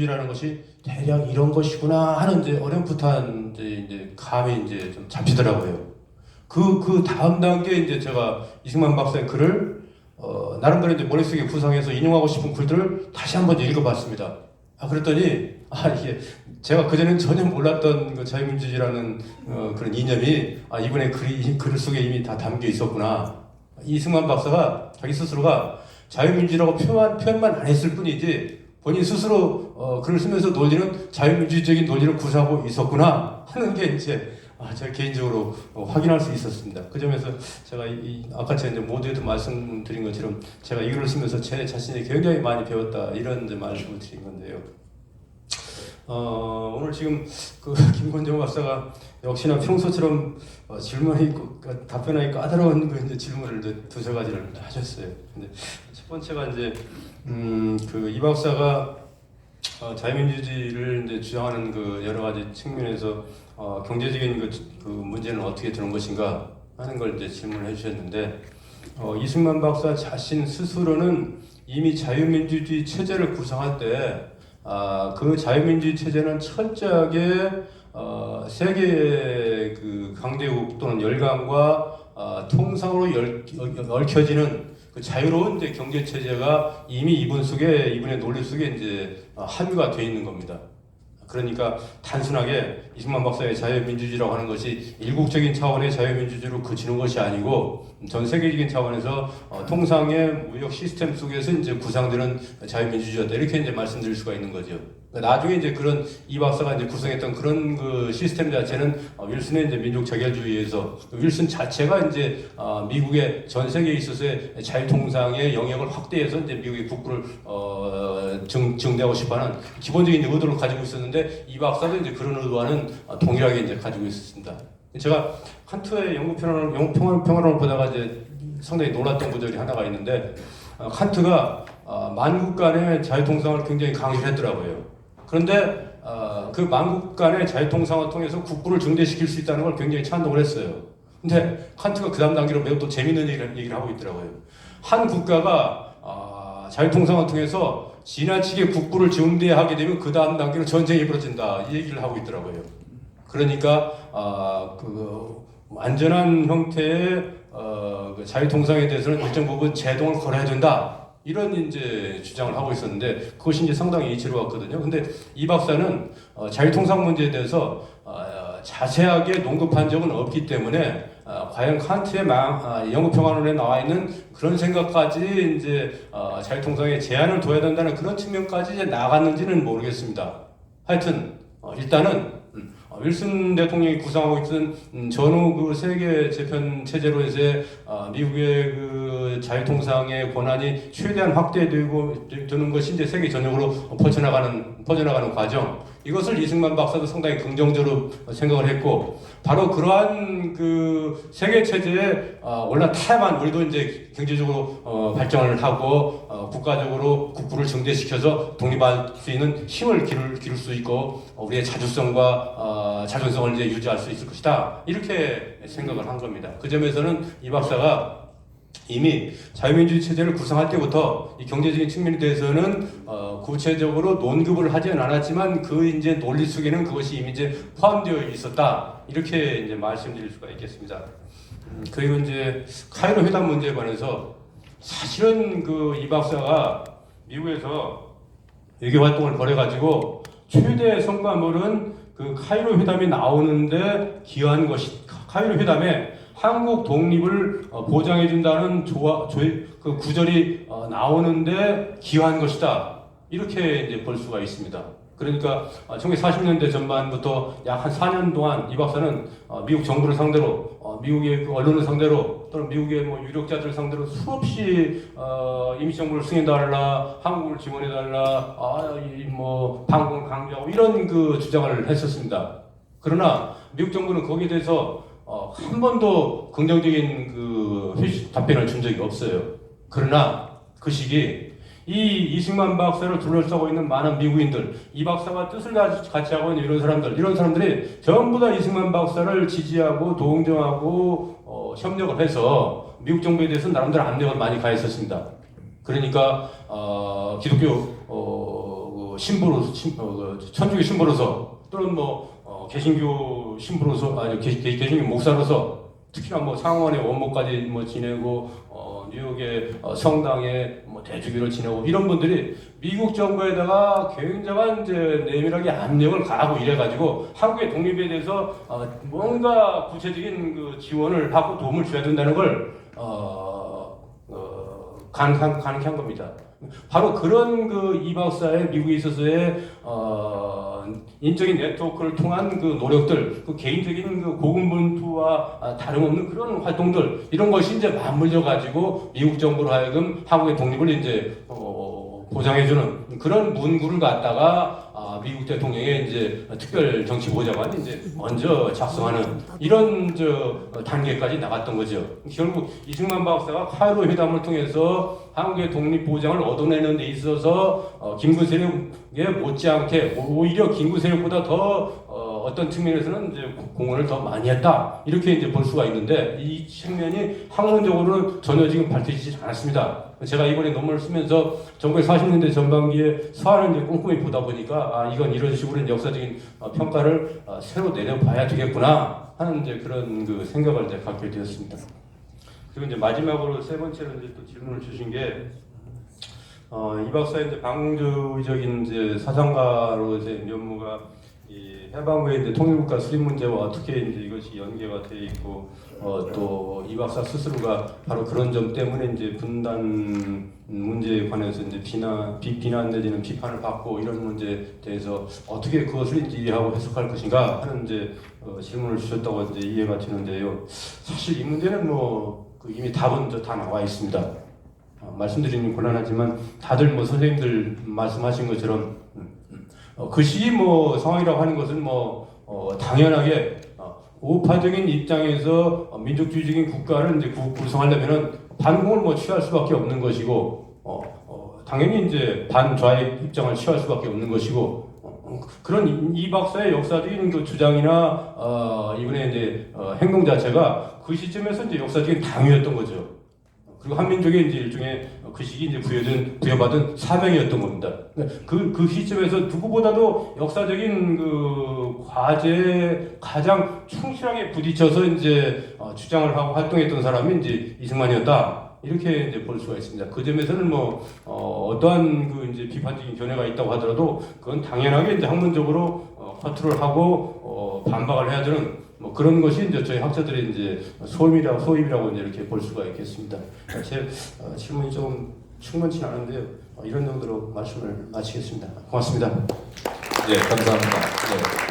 이라는 것이 대략 이런 것이구나 하는 이제 어렴풋한 이제 감이 이제 좀 잡히더라고요. 그 다음 단계 이제 제가 이승만 박사의 글을 나름대로 이제 머릿속에 구상해서 인용하고 싶은 글들을 다시 한번 읽어봤습니다. 그랬더니 이게 제가 그전엔 전혀 몰랐던 그 자유민주주의라는 그런 이념이 이분의 글 속에 이미 다 담겨 있었구나. 이승만 박사가 자기 스스로가 자유민주주의라고 표현만 안 했을 뿐이지 본인 스스로 글을 쓰면서 논리는 자유민주적인 논리를 구사하고 있었구나 하는 게 이제 제가 개인적으로 확인할 수 있었습니다. 그 점에서 제가 아까 제가 이제 모두에도 말씀드린 것처럼 제가 이 글을 쓰면서 제 자신이 굉장히 많이 배웠다 이런 이제 말씀을 드린 건데요. 오늘 지금 그 김건정 박사가 역시나 평소처럼 질문이 답변하기 까다로운 그 이제 질문을 이제 두세 가지를 하셨어요. 근데 첫 번째가 이제 그 이 박사가 자유민주주의를 이제 주장하는 그 여러 가지 측면에서 경제적인 그 문제는 어떻게 되는 것인가 하는 걸 이제 질문을 해주셨는데 이승만 박사 자신 스스로는 이미 자유민주주의 체제를 구성할 때 그 자유민주주의 체제는 철저하게 세계의 그 강대국 또는 열강과 통상으로 얽혀지는 그 자유로운 이제 경제 체제가 이미 이분의 논리 속에 이제 함유가 되어 있는 겁니다. 그러니까 단순하게 이승만 박사의 자유민주주의라고 하는 것이 일국적인 차원의 자유민주주의로 그치는 것이 아니고 전 세계적인 차원에서 통상의 무역 시스템 속에서 이제 구상되는 자유민주주의였다 이렇게 이제 말씀드릴 수가 있는 거죠. 나중에 이제 그런 이 박사가 이제 구성했던 그런 그 시스템 자체는 윌슨의 이제 민족 자결주의에서 윌슨 자체가 이제 미국의 전 세계에 있어서의 자유통상의 영역을 확대해서 이제 미국의 국부를 증대하고 싶어하는 기본적인 의도를 가지고 있었는데 이 박사도 이제 그런 의도와는 동일하게 이제 가지고 있었습니다. 제가 칸트의 영국 평화론을 보다가 이제 상당히 놀랐던 구절이 하나가 있는데 칸트가 만국 간의 자유통상을 굉장히 강조를 했더라고요. 그런데 그 만국 간의 자유통상을 통해서 국부를 증대시킬 수 있다는 걸 굉장히 찬동을 했어요. 근데 칸트가 그 다음 단계로 매우 또 재밌는 얘기를 하고 있더라고요. 한 국가가 자유통상을 통해서 지나치게 국부를 증대하게 되면 그 다음 단계로 전쟁이 벌어진다 이 얘기를 하고 있더라고요. 그러니까 그 안전한 형태의 그 자유통상에 대해서는 일정 부분 제동을 걸어야 된다. 이런 이제 주장을 하고 있었는데 그것이 이제 상당히 이치로 왔거든요. 근데 이 박사는 자유통상 문제에 대해서 자세하게 논급한 적은 없기 때문에 과연 칸트의 영국평화론에 나와 있는 그런 생각까지 이제 자유통상에 제한을 둬야 된다는 그런 측면까지 이제 나갔는지는 모르겠습니다. 하여튼 일단은 윌슨 대통령이 구상하고 있던 전후 그 세계 재편 체제로서의 미국의 그 자유통상의 권한이 최대한 확대되고 되는 것이 이제 세계 전역으로 퍼져나가는 과정. 이것을 이승만 박사도 상당히 긍정적으로 생각을 했고 바로 그러한 그 세계 체제에 올라타야만 우리도 이제 경제적으로 발전을 하고 국가적으로 국부를 증대시켜서 독립할 수 있는 힘을 기를 수 있고 우리의 자주성과 자존성을 이제 유지할 수 있을 것이다 이렇게 생각을 한 겁니다. 그 점에서는 이 박사가 이미 자유민주주의 체제를 구성할 때부터 이 경제적인 측면에 대해서는 구체적으로 논급을 하지는 않았지만 그 이제 논리 속에는 그것이 이미 이제 포함되어 있었다 이렇게 이제 말씀드릴 수가 있겠습니다. 그리고 이제 카이로 회담 문제에 관해서 사실은 그 이 박사가 미국에서 외교 활동을 벌여가지고 최대 성과물은 그 카이로 회담이 나오는데 기여한 것이 카이로 회담에 한국 독립을 보장해준다는 그 구절이 나오는데 기여한 것이다. 이렇게 이제 볼 수가 있습니다. 그러니까 1940년대 전반부터 약 한 4년 동안 이 박사는 미국 정부를 상대로, 미국의 그 언론을 상대로, 또는 미국의 뭐 유력자들을 상대로 수없이 임시정부를 승인해달라, 한국을 지원해달라, 뭐 방공을 강조하고 이런 그 주장을 했었습니다. 그러나 미국 정부는 거기에 대해서 한 번도 긍정적인 그 답변을 준 적이 없어요. 그러나 그 시기 이 이승만 박사를 둘러싸고 있는 많은 미국인들, 이 박사와 뜻을 같이 하고 있는 이런 사람들이 전부 다 이승만 박사를 지지하고 동정하고 협력을 해서 미국 정부에 대해서 나름대로 압력을 많이 가했었습니다. 그러니까 기독교 신부로서, 천주교 신부로서 또는 개신교 신부로서 아니 개신교 목사로서 특히나 상원의 원목까지 지내고 뉴욕의 성당에 대주교를 지내고 이런 분들이 미국 정부에다가 굉장한 이제 내밀하게 압력을 가하고 이래가지고 한국의 독립에 대해서 뭔가 구체적인 그 지원을 받고 도움을 줘야 된다는 걸 가능케 한 겁니다. 바로 그런 이 박사의 미국에 있어서의 인적인 네트워크를 통한 그 노력들, 그 개인적인 그 고군분투와 다름없는 그런 활동들 이런 것이 이제 맞물려 가지고 미국 정부로 하여금 한국의 독립을 이제 보장해주는 그런 문구를 갖다가 미국 대통령의 이제 특별 정치보좌관이 이제 먼저 작성하는 이런 단계까지 나갔던 거죠. 결국 이승만 박사가 카이로 회담을 통해서 한국의 독립 보장을 얻어내는 데 있어서 김구 세력에 못지않게 오히려 김구 세력보다 더 어떤 측면에서는 이제 공헌을 더 많이 했다 이렇게 이제 볼 수가 있는데 이 측면이 학문적으로는 전혀 지금 밝혀지지 않았습니다. 제가 이번에 논문을 쓰면서 1940년대 전반기에 서한을 이제 꼼꼼히 보다 보니까 이건 이런 식으로 역사적인 평가를 새로 내려봐야 되겠구나 하는 이제 그런 그 생각을 이제 갖게 되었습니다. 그리고 이제 마지막으로 세 번째로 이제 또 질문을 주신 게 이 박사의 이제 반공주의적인 이제 사상가로 이제 면모가 이 해방 후에 이제 통일국가 수립 문제와 어떻게 이제 이것이 연계가 되어 있고 또 이 박사 스스로가 바로 그런 점 때문에 이제 분단 문제에 관해서 이제 비난 내지는 비판을 받고 이런 문제에 대해서 어떻게 그것을 이제 이해하고 해석할 것인가 하는 이제 질문을 주셨다고 이제 이해가 되는데요. 사실 이 문제는 이미 답은 다 나와 있습니다. 말씀드리긴 곤란하지만 다들 선생님들 말씀하신 것처럼 그 시기 상황이라고 하는 것은 당연하게 우파적인 입장에서 민족주의적인 국가를 이제 구성하려면은 반공을 취할 수밖에 없는 것이고 당연히 이제 반좌의 입장을 취할 수밖에 없는 것이고 그런 이 박사의 역사적인 그 주장이나 이번에 이제 행동 자체가 그 시점에서 이제 역사적인 당위였던 거죠. 그리고 한민족의 이제 일종의 그 시기 이제 부여받은 사명이었던 겁니다. 그 시점에서 누구보다도 역사적인 그 과제에 가장 충실하게 부딪혀서 이제 주장을 하고 활동했던 사람이 이제 이승만이었다. 이렇게 이제 볼 수가 있습니다. 그 점에서는 어떠한 그 이제 비판적인 견해가 있다고 하더라도 그건 당연하게 이제 학문적으로 허투를 하고 반박을 해야 되는 그런 것이 이제 저희 학자들의 이제 소임이라고 이제 이렇게 볼 수가 있겠습니다. 제 질문이 좀 충분치 않은데요. 이런 정도로 말씀을 마치겠습니다. 고맙습니다. 네, 감사합니다. 네.